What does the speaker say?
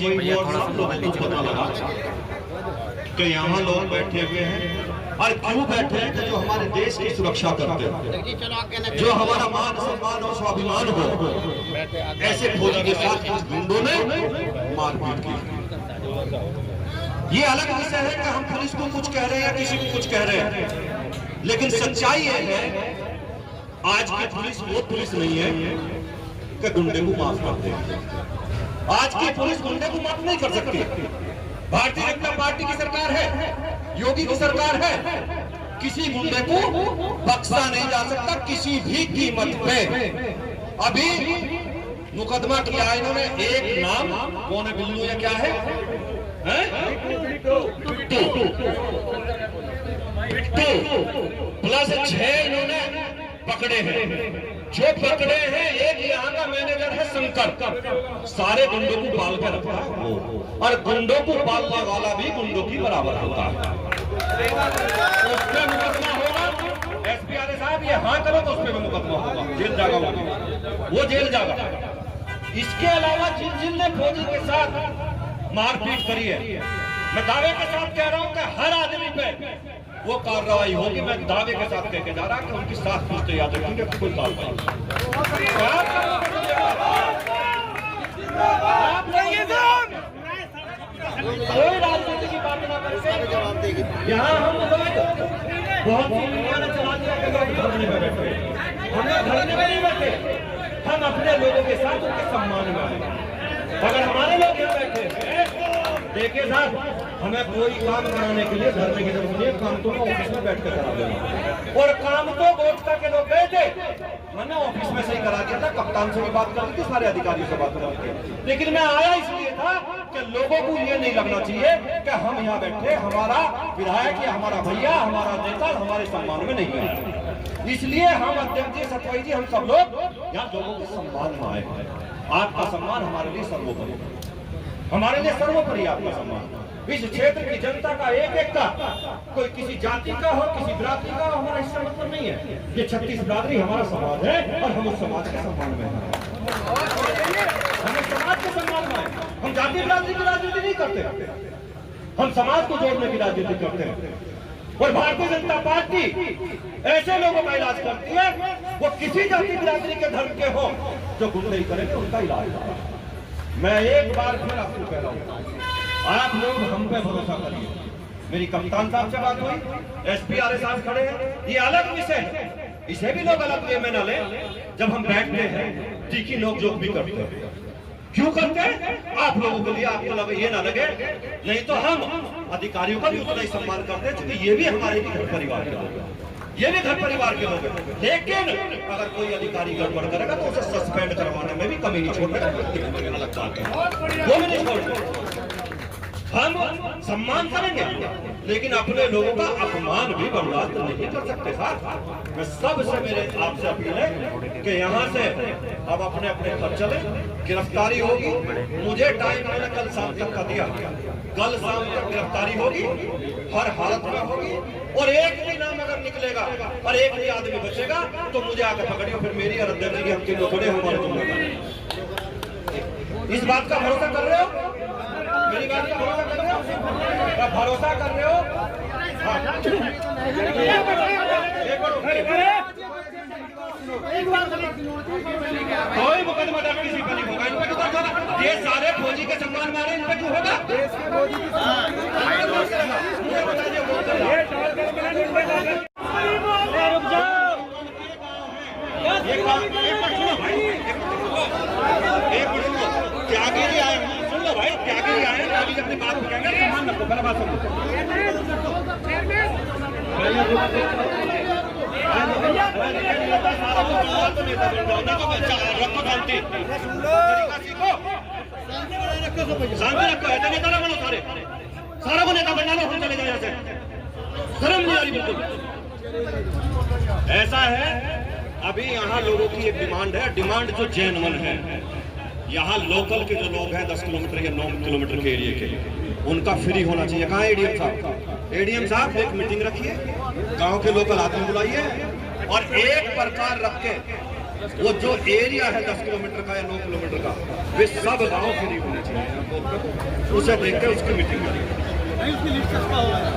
Team और सब लोगों को पता लगा कि यहाँ लोग बैठे हुए हैं और क्यों बैठे हैं कि जो हमारे देश की सुरक्षा करते हैं, जो हमारा मान सम्मान और स्वाभिमान हो, ऐसे फौजी के साथ कुछ गुंडों ने मारपीट की। ये अलग विषय है कि हम पुलिस को कुछ कह रहे हैं या किसी को कुछ कह रहे हैं, लेकिन सच्चाई ये है आज की पुलिस वो पुलिस नहीं है कि गुंडे को माफ कर दे। आज की पुलिस गुंडे को माफ नहीं कर सकती। भारतीय जनता पार्टी की सरकार है, योगी की सरकार है, किसी गुंडे को बख्शा नहीं जा सकता किसी भी कीमत पे। अभी मुकदमा किया इन्होंने, एक नाम कौन है, बिल्लू या क्या है, बिट्टू प्लस 6 इन्होंने पकड़े हैं। जो पकड़े हैं, एक यहाँ का मैनेजर है शंकर, सारे गुंडों को पाल कर रखता है और गुंडों को पालने वाला भी गुंडों की बराबर होता है। उस पर मुकदमा होगा, एसपी आर साहब ये हाँ करो तो उस पर भी मुकदमा होगा, जेल जाएगा वो जेल जाएगा। इसके अलावा जिन ने फौजी के साथ मारपीट करी है, मैं दावे के साथ कह रहा हूं कि हर आदमी पे वो कार्रवाई होगी। मैं दावे के साथ कह के जा रहा कि उनकी साथ पूछते याद रखेंगे कोई कार्रवाई। कोई राजनीति की बात ना करके यहाँ हम बहुत मीडिया ने चला दिया कि लोग धरने में बैठे, हमें धरने में नहीं बैठे, हम अपने लोगों के साथ उनके सम्मान में आए। अगर हमारे लोग यहाँ बैठे देखिए साहब, हमें कोई काम कराने के लिए धरने की जरूरत नहीं है, काम तो ऑफिस में बैठ कर करा देना। और काम तो गोष्ठा के लोग गए थे, मैंने ऑफिस में से ही करा दिया था, कप्तान से भी बात कर ली थी, सारे अधिकारियों से बात करा दी। लेकिन मैं आया इसलिए था कि लोगों को ये नहीं लगना चाहिए कि हम यहाँ बैठे, हमारा विधायक या हमारा भैया, हमारा नेता हमारे सम्मान में नहीं है। इसलिए हम अध्यक्ष जी, सतवाई जी, हम सब लोग यहाँ लोगों के सम्मान में आए हैं। आपका सम्मान हमारे लिए सर्वोपरि, हमारे लिए सर्वोपरि आपका सम्मान। इस क्षेत्र की जनता का एक का, कोई किसी जाति का हो, किसी बिरादरी का हो, हमारा इसका मतलब नहीं है। ये 36 बिरादरी हमारा समाज है और हम उस समाज के सम्मान में हैं। हम उस समाज के सम्मान में हैं। हम जाति बिरादरी की राजनीति नहीं करते, हम समाज को जोड़ने की राजनीति करते हैं। और भारतीय जनता पार्टी ऐसे लोगों का इलाज करती है, वो किसी जाति बिरादरी के धर्म के हो, जो गुंडई करेंगे उनका इलाज होगा। मैं एक बार फिर आपको कह रहा हूँ, आप लोग हम पे भरोसा करिए। मेरी कप्तान साहब से बात हुई, एसपी आर साहब खड़े हैं, ये अलग विषय है, इसे भी लोग अलग वे में न ले। जब हम बैठते हैं तीखी नोक-झोंक भी करते हैं, क्यों करते हैं? आप लोगों के लिए, आपको लगे ये ना लगे, नहीं तो हम अधिकारियों का भी उतना ही सम्मान करते हैं, क्योंकि ये भी हमारे घर परिवार के लोग हैं, ये भी घर परिवार के लोग हैं। लेकिन अगर कोई अधिकारी गड़बड़ करेगा तो उसे सस्पेंड करवाने में भी कमी नहीं छोड़ेगा, वो भी नहीं छोड़ेगा। हम सम्मान करेंगे, लेकिन अपने लोगों का अपमान भी बर्दाश्त नहीं कर सकते। साहब, मैं सबसे मेरे आपसे अपील है कि यहाँ से अब अपने अपने घर चले। गिरफ्तारी होगी, मुझे टाइम मैंने कल शाम तक का दिया, कल शाम तक गिरफ्तारी होगी, हर हालत में होगी। और एक भी नाम अगर निकलेगा और एक भी आदमी बचेगा तो मुझे आकर पकड़ियो, फिर मेरी और अध्यक्ष जी हम तीनों खड़े हमारे तुमने। इस बात का भरोसा कर रहे हो? मेरी बात का भरोसा कर रहे हो? क्या भरोसा कर रहे हो? कोई मुकदमा दर्ज किसी पर नहीं होगा, इन पर क्यों होगा? ये सारे फौजी के सम्मान में आ रहे हैं, इन पर क्यों होगा? त्यागी आए, सुन लो भाई, त्यागी आए, त्यागी अपनी बात करेंगे, सम्मान रखो, पहले बात सुनो। शांति रखो, ऐसे नेता ना बनो, सारा को नेता बनना लो, हम चले जाए ऐसे, शर्म नहीं आ रही बिल्कुल। ऐसा है, अभी यहाँ लोगों की एक डिमांड है, डिमांड जो जेन्युइन है। यहाँ लोकल के जो लोग हैं 10 किलोमीटर या 9 किलोमीटर के एरिया के, उनका फ्री होना चाहिए। कहाँ एडीएम साहब? एडीएम साहब एक मीटिंग रखिए, गांव के लोकल आदमी बुलाइए और एक प्रकार रख के वो जो एरिया है 10 किलोमीटर का या 9 किलोमीटर का, वे सब गाँव फ्री होने चाहिए। उसे देखकर उसकी मीटिंग करें।